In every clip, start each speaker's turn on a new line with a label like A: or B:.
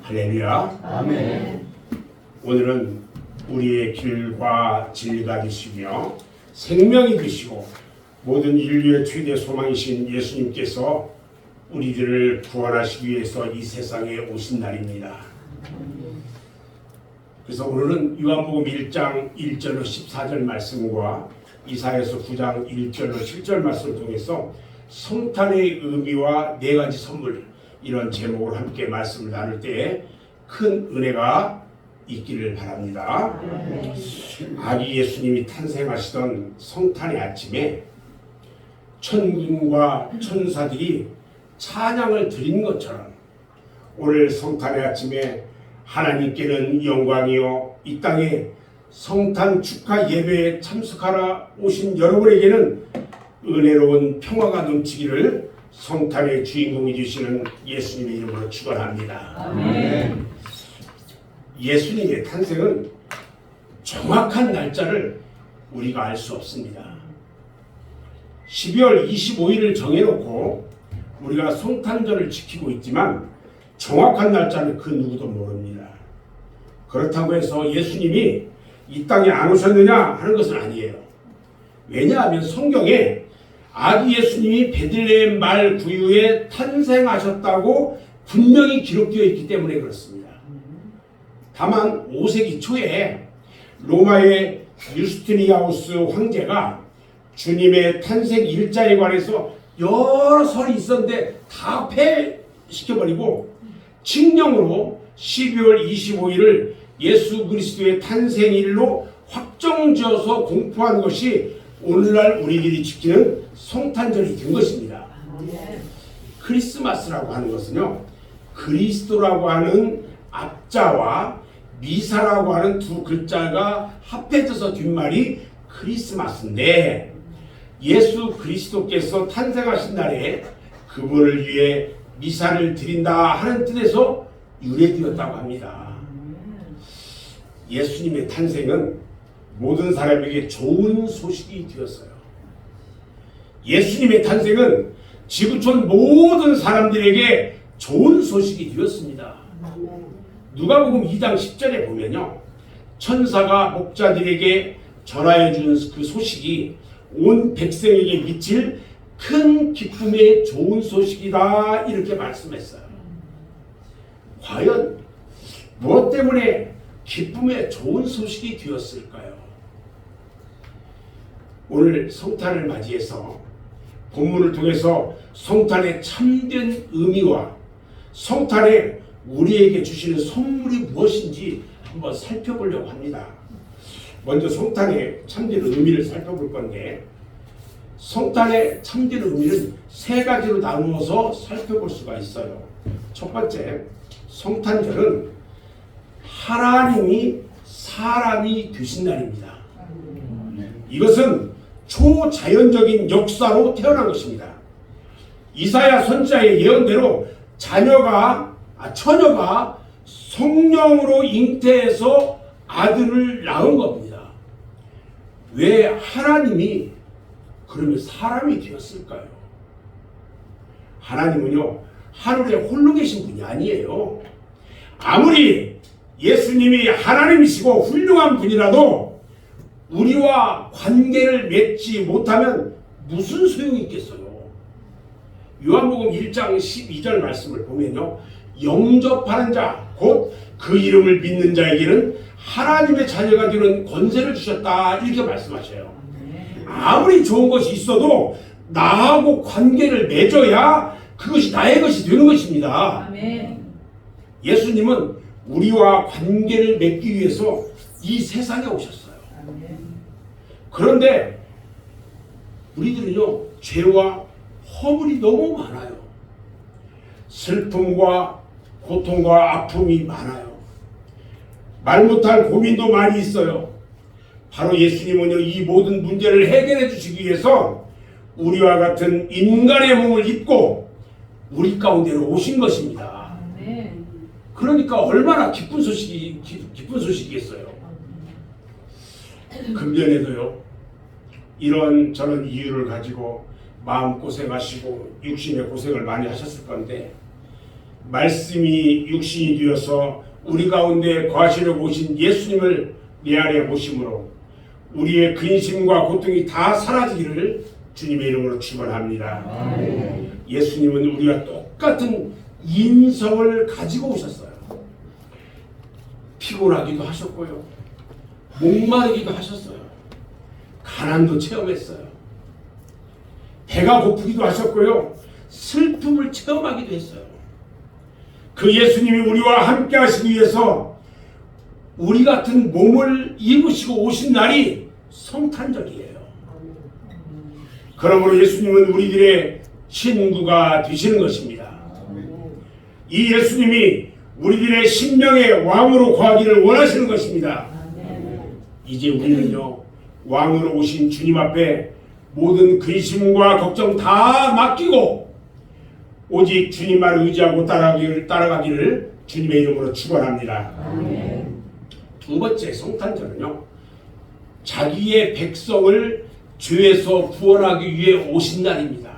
A: 할렐루야.
B: 아멘.
A: 오늘은 우리의 길과 진리가 되시며 생명이 되시고 모든 인류의 최대 소망이신 예수님께서 우리들을 구원하시기 위해서 이 세상에 오신 날입니다. 그래서 오늘은 요한복음 1장 1절로 14절 말씀과 이사야서 9장 1절로 7절 말씀을 통해서 성탄의 의미와 네 가지 선물, 이런 제목으로 함께 말씀을 나눌 때에 큰 은혜가 있기를 바랍니다. 아기 예수님이 탄생하시던 성탄의 아침에 천군과 천사들이 찬양을 드린 것처럼 오늘 성탄의 아침에 하나님께는 영광이요, 이 땅에 성탄 축하 예배에 참석하러 오신 여러분에게는 은혜로운 평화가 넘치기를 성탄의 주인공이 되시는 예수님의 이름으로 축원합니다.
B: 아멘.
A: 예수님의 탄생은 정확한 날짜를 우리가 알 수 없습니다. 12월 25일을 정해놓고 우리가 성탄절을 지키고 있지만 정확한 날짜는 그 누구도 모릅니다. 그렇다고 해서 예수님이 이 땅에 안 오셨느냐 하는 것은 아니에요. 왜냐하면 성경에 아기 예수님이 베들레헴 마을 구유에 탄생하셨다고 분명히 기록되어 있기 때문에 그렇습니다. 다만 5세기 초에 로마의 유스티니아우스 황제가 주님의 탄생 일자에 관해서 여러 설이 있었는데 다 폐시켜버리고 칙령으로 12월 25일을 예수 그리스도의 탄생일로 확정지어서 공포한 것이 오늘날 우리들이 지키는 성탄절이 된 것입니다. 크리스마스라고 하는 것은요, 그리스도라고 하는 앞자와 미사라고 하는 두 글자가 합해져서 뒷말이 크리스마스인데, 예수 그리스도께서 탄생하신 날에 그분을 위해 미사를 드린다 하는 뜻에서 유래되었다고 합니다. 예수님의 탄생은 모든 사람에게 좋은 소식이 되었어요. 예수님의 탄생은 지구촌 모든 사람들에게 좋은 소식이 되었습니다. 누가복음 2장 10절에 보면요, 천사가 목자들에게 전하여 준 그 소식이 온 백성에게 미칠 큰 기쁨의 좋은 소식이다, 이렇게 말씀했어요. 과연 무엇 때문에 기쁨의 좋은 소식이 되었을까요? 오늘 성탄을 맞이해서 본문을 통해서 성탄의 참된 의미와 성탄에 우리에게 주시는 선물이 무엇인지 한번 살펴보려고 합니다. 먼저 성탄의 참된 의미를 살펴볼 건데, 성탄의 참된 의미는 세 가지로 나누어서 살펴볼 수가 있어요. 첫 번째, 성탄절은 하나님이 사람이 되신 날입니다. 이것은 초자연적인 역사로 태어난 것입니다. 이사야 선지자의 예언대로 처녀가 성령으로 잉태해서 아들을 낳은 겁니다. 왜 하나님이 그러면 사람이 되었을까요? 하나님은요, 하늘에 홀로 계신 분이 아니에요. 아무리 예수님이 하나님이시고 훌륭한 분이라도 우리와 관계를 맺지 못하면 무슨 소용이 있겠어요? 요한복음 1장 12절 말씀을 보면요, 영접하는 자, 곧 그 이름을 믿는 자에게는 하나님의 자녀가 되는 권세를 주셨다, 이렇게 말씀하셔요. 아무리 좋은 것이 있어도 나하고 관계를 맺어야 그것이 나의 것이 되는 것입니다. 예수님은 우리와 관계를 맺기 위해서 이 세상에 오셨어요. 그런데 우리들은요, 죄와 허물이 너무 많아요. 슬픔과 고통과 아픔이 많아요. 말 못할 고민도 많이 있어요. 바로 예수님은요, 이 모든 문제를 해결해 주시기 위해서 우리와 같은 인간의 몸을 입고 우리 가운데로 오신 것입니다. 그러니까 얼마나 기쁜 소식이겠어요. 금년에도요, 이런저런 이유를 가지고 마음고생하시고 육신의 고생을 많이 하셨을 건데, 말씀이 육신이 되어서 우리 가운데 거하시려고 오신 예수님을 내 안에 모심으로 우리의 근심과 고통이 다 사라지기를 주님의 이름으로 축원합니다. 예수님은 우리와 똑같은 인성을 가지고 오셨어요. 피곤하기도 하셨고요, 목마르기도 하셨어요, 가난도 체험했어요, 배가 고프기도 하셨고요, 슬픔을 체험하기도 했어요. 그 예수님이 우리와 함께 하시기 위해서 우리 같은 몸을 입으시고 오신 날이 성탄절이에요. 그러므로 예수님은 우리들의 친구가 되시는 것입니다. 이 예수님이 우리들의 심령의 왕으로 거하기를 원하시는 것입니다. 이제 우리는요, 왕으로 오신 주님 앞에 모든 근심과 걱정 다 맡기고 오직 주님만 의지하고 따라가기를 주님의 이름으로 축원합니다. 두 번째 성탄절은요, 자기의 백성을 죄에서 구원하기 위해 오신 날입니다.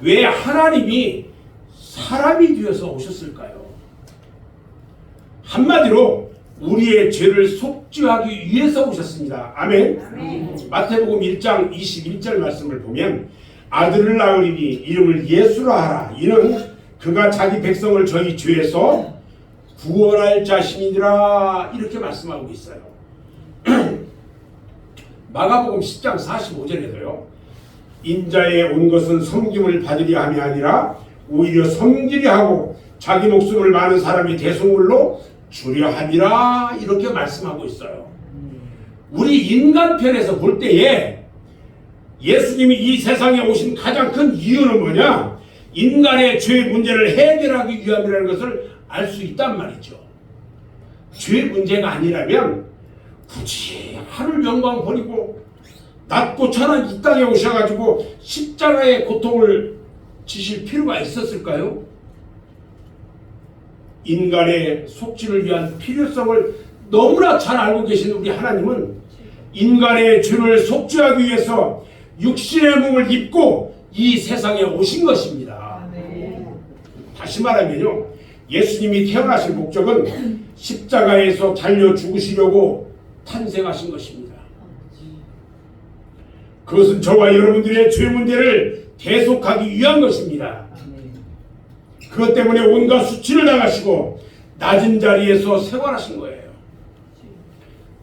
A: 왜 하나님이 사람이 되어서 오셨을까요? 한마디로 우리의 죄를 속죄하기 위해서 오셨습니다. 아멘. 마태복음 1장 21절 말씀을 보면 아들을 낳으리니 이름을 예수라 하라. 이는 그가 자기 백성을 저희 죄에서 구원할 자신이니라. 이렇게 말씀하고 있어요. 마가복음 10장 45절에도요. 인자에 온 것은 섬김을 받으려 함이 아니라 오히려 섬기려 하고 자기 목숨을 많은 사람이 대속물로 주려 함이라. 이렇게 말씀하고 있어요. 우리 인간편에서 볼 때에 예수님이 이 세상에 오신 가장 큰 이유는 뭐냐? 인간의 죄 문제를 해결하기 위함이라는 것을 알 수 있단 말이죠. 죄 문제가 아니라면 굳이 하늘 영광 버리고 낮고 천한 이 땅에 오셔가지고 십자가의 고통을 지실 필요가 있었을까요? 인간의 속죄를 위한 필요성을 너무나 잘 알고 계신 우리 하나님은 인간의 죄를 속죄하기 위해서 육신의 몸을 입고 이 세상에 오신 것입니다. 다시 말하면요, 예수님이 태어나신 목적은 십자가에서 달려 죽으시려고 탄생하신 것입니다. 그것은 저와 여러분들의 죄 문제를 대속하기 위한 것입니다. 그것 때문에 온갖 수치를 당하시고 낮은 자리에서 생활하신 거예요.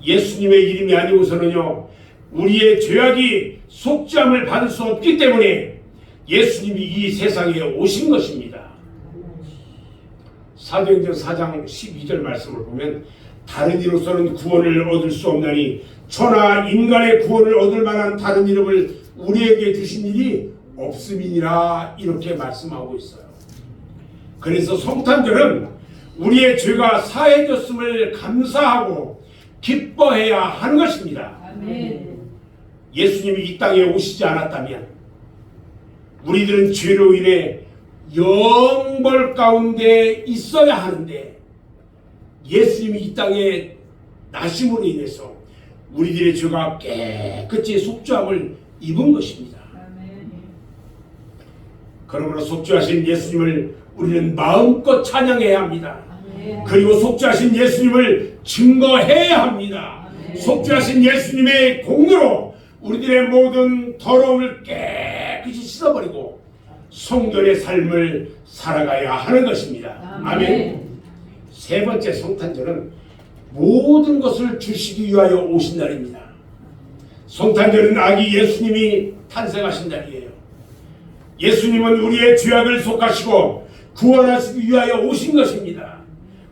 A: 예수님의 이름이 아니고서는요, 우리의 죄악이 속죄함을 받을 수 없기 때문에 예수님이 이 세상에 오신 것입니다. 사도행전 4장 12절 말씀을 보면 다른 이로서는 구원을 얻을 수 없나니 천하 인간의 구원을 얻을 만한 다른 이름을 우리에게 주신 일이 없음이니라. 이렇게 말씀하고 있어요. 그래서 성탄절은 우리의 죄가 사해졌음을 감사하고 기뻐해야 하는 것입니다. 예수님이 이 땅에 오시지 않았다면 우리들은 죄로 인해 영벌 가운데 있어야 하는데, 예수님이 이 땅에 나심으로 인해서 우리들의 죄가 깨끗이 속죄함을 입은 것입니다. 그러므로 속죄하신 예수님을 우리는 마음껏 찬양해야 합니다. 그리고 속죄하신 예수님을 증거해야 합니다. 속죄하신 예수님의 공로로 우리들의 모든 더러움을 깨끗이 씻어버리고 성결의 삶을 살아가야 하는 것입니다. 아멘. 세 번째 성탄절은 모든 것을 주시기 위하여 오신 날입니다. 성탄절은 아기 예수님이 탄생하신 날이에요. 예수님은 우리의 죄악을 속하시고 구원하시기 위하여 오신 것입니다.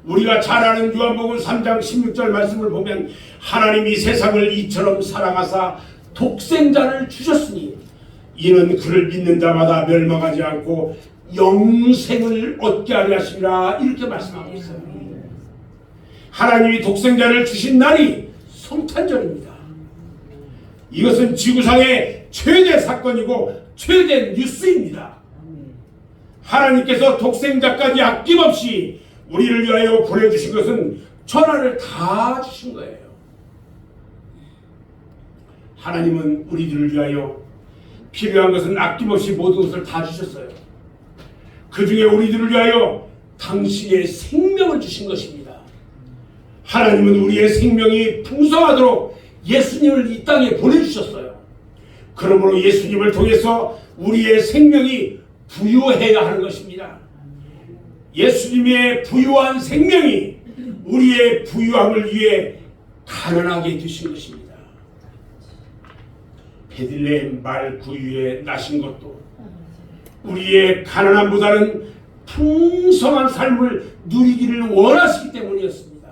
A: 우리가 잘 아는 요한복음 3장 16절 말씀을 보면 하나님이 세상을 이처럼 사랑하사 독생자를 주셨으니 이는 그를 믿는 자마다 멸망하지 않고 영생을 얻게 하려 하시리라. 이렇게 말씀하고 있어요. 하나님이 독생자를 주신 날이 성탄절입니다. 이것은 지구상의 최대 사건이고 최대 뉴스입니다. 하나님께서 독생자까지 아낌없이 우리를 위하여 보내주신 것은 천하를 다 주신 거예요. 하나님은 우리들을 위하여 필요한 것은 아낌없이 모든 것을 다 주셨어요. 그 중에 우리들을 위하여 당신의 생명을 주신 것입니다. 하나님은 우리의 생명이 풍성하도록 예수님을 이 땅에 보내주셨어요. 그러므로 예수님을 통해서 우리의 생명이 부유해야 하는 것입니다. 예수님의 부유한 생명이 우리의 부유함을 위해 가난하게 되신 것입니다. 베들레헴 말 구유에 나신 것도 우리의 가난함보다는 풍성한 삶을 누리기를 원하시기 때문이었습니다.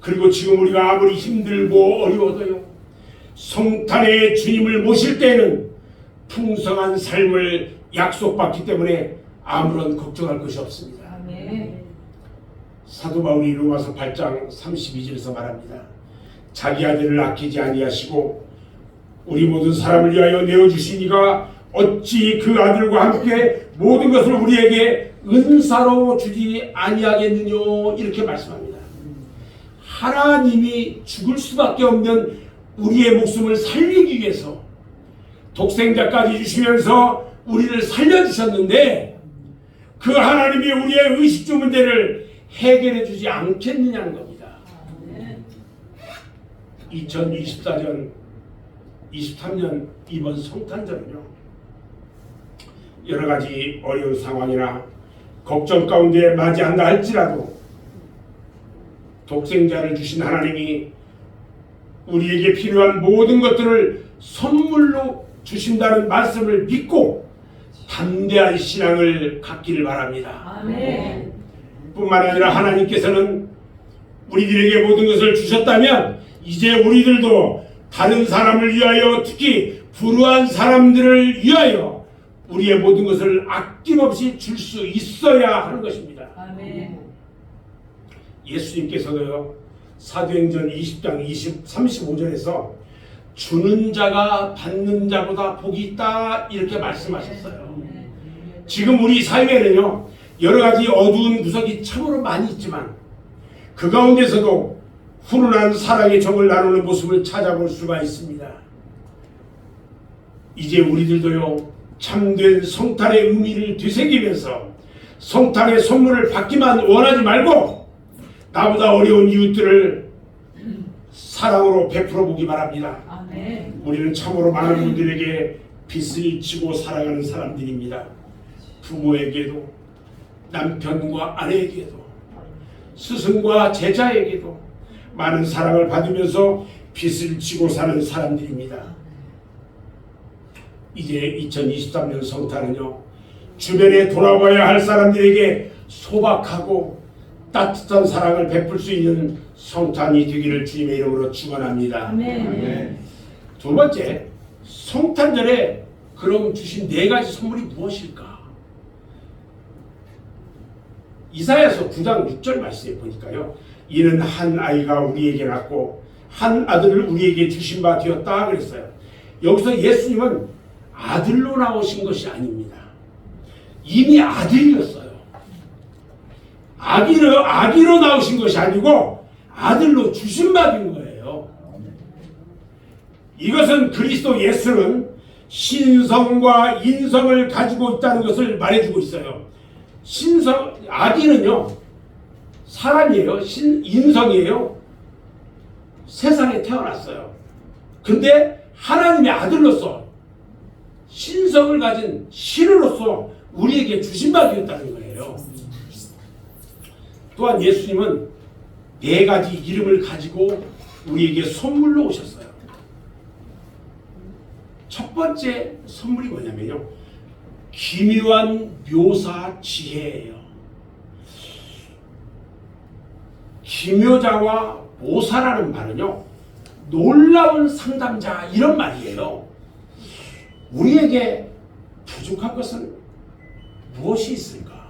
A: 그리고 지금 우리가 아무리 힘들고 어려워도요, 성탄의 주님을 모실 때는 풍성한 삶을 약속받기 때문에 아무런 걱정할 것이 없습니다. 사도 바울이 로마서 8장 32절에서 말합니다. 자기 아들을 아끼지 아니하시고 우리 모든 사람을 위하여 내어주시니가 어찌 그 아들과 함께 모든 것을 우리에게 은사로 주지 아니하겠느냐, 이렇게 말씀합니다. 하나님이 죽을 수밖에 없는 우리의 목숨을 살리기 위해서 독생자까지 주시면서 우리를 살려주셨는데, 그 하나님이 우리의 의식주 문제를 해결해 주지 않겠느냐는 겁니다. 2023년 이번 성탄절은요, 여러 가지 어려운 상황이나 걱정 가운데 맞이한다 할지라도 독생자를 주신 하나님이 우리에게 필요한 모든 것들을 선물로 주신다는 말씀을 믿고 담대한 신앙을 갖기를 바랍니다.
B: 아멘.
A: 뿐만 아니라 하나님께서는 우리들에게 모든 것을 주셨다면 이제 우리들도 다른 사람을 위하여, 특히 불우한 사람들을 위하여 우리의 모든 것을 아낌없이 줄 수 있어야 하는 것입니다.
B: 아멘.
A: 예수님께서도요, 사도행전 20장 35절에서 주는 자가 받는 자보다 복이 있다, 이렇게 말씀하셨어요. 지금 우리 사회에는요, 여러 가지 어두운 구석이 참으로 많이 있지만 그 가운데서도 훈훈한 사랑의 정을 나누는 모습을 찾아볼 수가 있습니다. 이제 우리들도요, 참된 성탄의 의미를 되새기면서 성탄의 선물을 받기만 원하지 말고 나보다 어려운 이웃들을 사랑으로 베풀어 보기 바랍니다.
B: 아멘.
A: 우리는 참으로 많은 분들에게 빚을 지고 살아가는 사람들입니다. 부모에게도, 남편과 아내에게도, 스승과 제자에게도 많은 사랑을 받으면서 빚을 지고 사는 사람들입니다. 이제 2023년 성탄은요, 주변에 돌아봐야 할 사람들에게 소박하고 따뜻한 사랑을 베풀 수 있는 성탄이 되기를 주님의 이름으로 축원합니다.
B: 아멘.
A: 두 번째, 성탄절에 그럼 주신 네 가지 선물이 무엇일까? 이사야서 9장 6절 말씀에 보니까요, 이는 한 아이가 우리에게 낳고 한 아들을 우리에게 주신 바 되었다 그랬어요. 여기서 예수님은 아들로 나오신 것이 아닙니다. 이미 아들이었어요. 아기로 나오신 것이 아니고 아들로 주신 바 된 거예요. 이것은 그리스도 예수는 신성과 인성을 가지고 있다는 것을 말해주고 있어요. 아기는요, 사람이에요. 인성이에요. 세상에 태어났어요. 근데 하나님의 아들로서 신성을 가진 신으로서 우리에게 주신 바 되었다는 거예요. 또한 예수님은 네 가지 이름을 가지고 우리에게 선물로 오셨어요. 첫 번째 선물이 뭐냐면요, 기묘한 묘사 지혜예요. 기묘자와 모사라는 말은요, 놀라운 상담자, 이런 말이에요. 우리에게 부족한 것은 무엇이 있을까?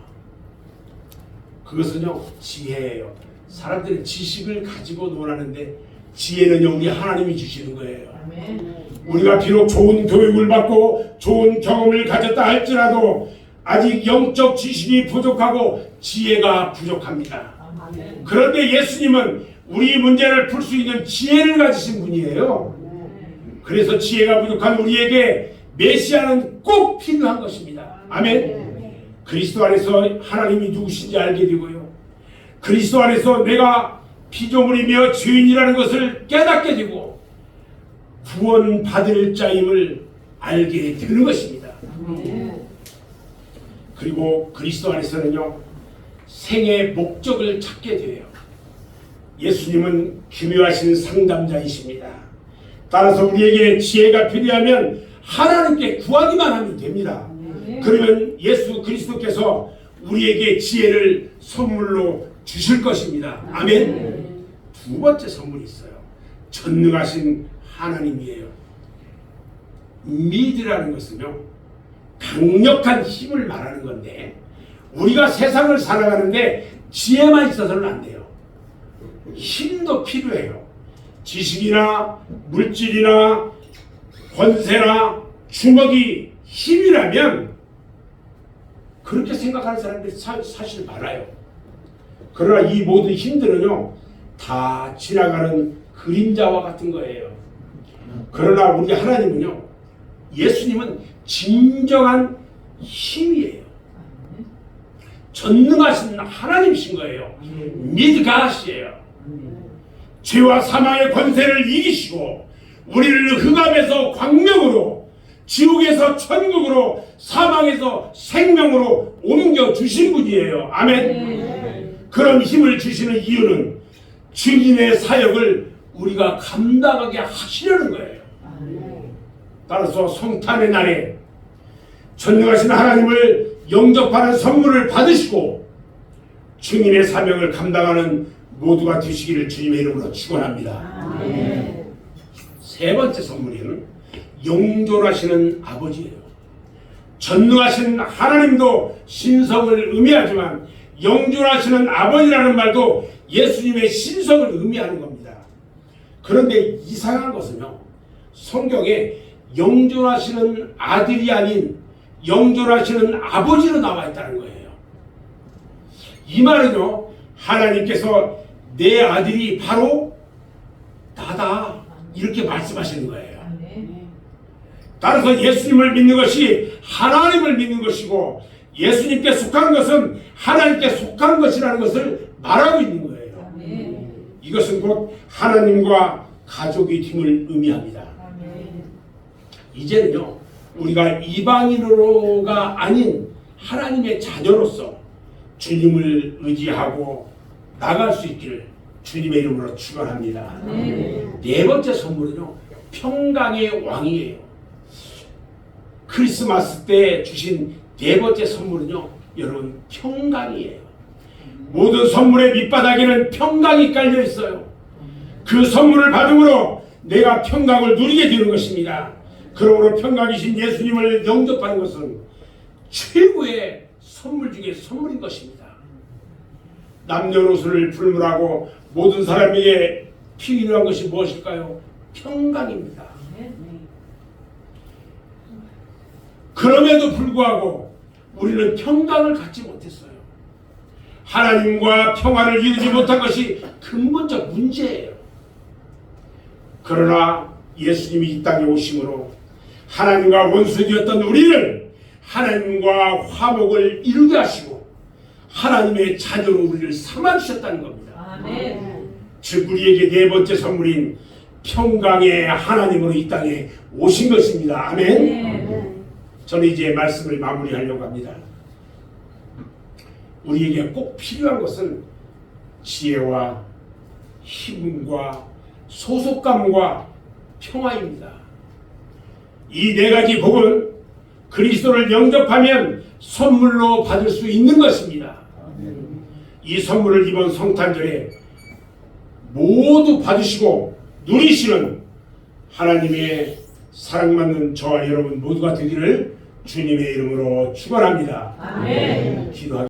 A: 그것은요, 지혜예요. 사람들이 지식을 가지고 논하는데 지혜는요, 우리 하나님이 주시는 거예요.
B: 아멘.
A: 우리가 비록 좋은 교육을 받고 좋은 경험을 가졌다 할지라도 아직 영적 지식이 부족하고 지혜가 부족합니다.
B: 아멘.
A: 그런데 예수님은 우리 문제를 풀 수 있는 지혜를 가지신 분이에요. 그래서 지혜가 부족한 우리에게 메시아는 꼭 필요한 것입니다. 아멘. 그리스도 안에서 하나님이 누구신지 알게 되고요. 그리스도 안에서 내가 피조물이며 죄인이라는 것을 깨닫게 되고 구원받을 자임을 알게 되는 것입니다. 그리고 그리스도 안에서는요, 생의 목적을 찾게 돼요. 예수님은 기묘하신 상담자이십니다. 따라서 우리에게 지혜가 필요하면 하나님께 구하기만 하면 됩니다. 그러면 예수 그리스도께서 우리에게 지혜를 선물로 주실 것입니다. 아멘. 두 번째 선물이 있어요. 전능하신 하나님이에요. 믿으라는 것은요, 강력한 힘을 말하는 건데, 우리가 세상을 살아가는데 지혜만 있어서는 안 돼요. 힘도 필요해요. 지식이나 물질이나 권세나 주먹이 힘이라면 그렇게 생각하는 사람들이 사실 많아요. 그러나 이 모든 힘들은요, 다 지나가는 그림자와 같은 거예요. 그러나 우리 하나님은요, 예수님은 진정한 힘이에요. 전능하신 하나님이신 거예요. 미드가시예요. 죄와 사망의 권세를 이기시고 우리를 흑암에서 광명으로, 지옥에서 천국으로, 사망에서 생명으로 옮겨주신 분이에요. 아멘. 그런 힘을 주시는 이유는 증인의 사역을 우리가 감당하게 하시려는 거예요. 따라서 성탄의 날에 전능하신 하나님을 영접하는 선물을 받으시고 증인의 사명을 감당하는 모두가 되시기를 주님의 이름으로 축원합니다. 세 번째 선물은 영존하시는 아버지예요. 전능하신 하나님도 신성을 의미하지만 영존하시는 아버지라는 말도 예수님의 신성을 의미하는 겁니다. 그런데 이상한 것은요, 성경에 영존하시는 아들이 아닌 영존하시는 아버지로 나와 있다는 거예요. 이 말은요, 하나님께서 내 아들이 바로 나다, 이렇게 말씀하시는 거예요. 따라서 예수님을 믿는 것이 하나님을 믿는 것이고 예수님께 속한 것은 하나님께 속한 것이라는 것을 말하고 있는 거예요. 이것은 곧 하나님과 가족이 됨을 의미합니다. 이제는요, 우리가 이방인으로가 아닌 하나님의 자녀로서 주님을 의지하고 나갈 수 있기를 주님의 이름으로 축원합니다. 네 번째 선물은요, 평강의 왕이에요. 크리스마스 때 주신 네 번째 선물은요, 여러분, 평강이에요. 모든 선물의 밑바닥에는 평강이 깔려 있어요. 그 선물을 받음으로 내가 평강을 누리게 되는 것입니다. 그러므로 평강이신 예수님을 영접하는 것은 최고의 선물 중에 선물인 것입니다. 남녀노소를 불문하고 모든 사람에게 필요한 것이 무엇일까요? 평강입니다. 그럼에도 불구하고 우리는 평강을 갖지 못했어요. 하나님과 평화를 이루지 못한 것이 근본적 문제예요. 그러나 예수님이 이 땅에 오심으로 하나님과 원수되었던 우리를 하나님과 화목을 이루게 하시고 하나님의 자녀로 우리를 삼아주셨다는 겁니다. 즉 우리에게 네 번째 선물인 평강의 하나님으로 이 땅에 오신 것입니다. 아멘. 저는 이제 말씀을 마무리하려고 합니다. 우리에게 꼭 필요한 것은 지혜와 힘과 소속감과 평화입니다. 이 네 가지 복은 그리스도를 영접하면 선물로 받을 수 있는 것입니다. 이 선물을 이번 성탄절에 모두 받으시고 누리시는 하나님의 사랑받는 저와 여러분 모두가 되기를 주님의 이름으로 축원합니다. 기도하겠습니다.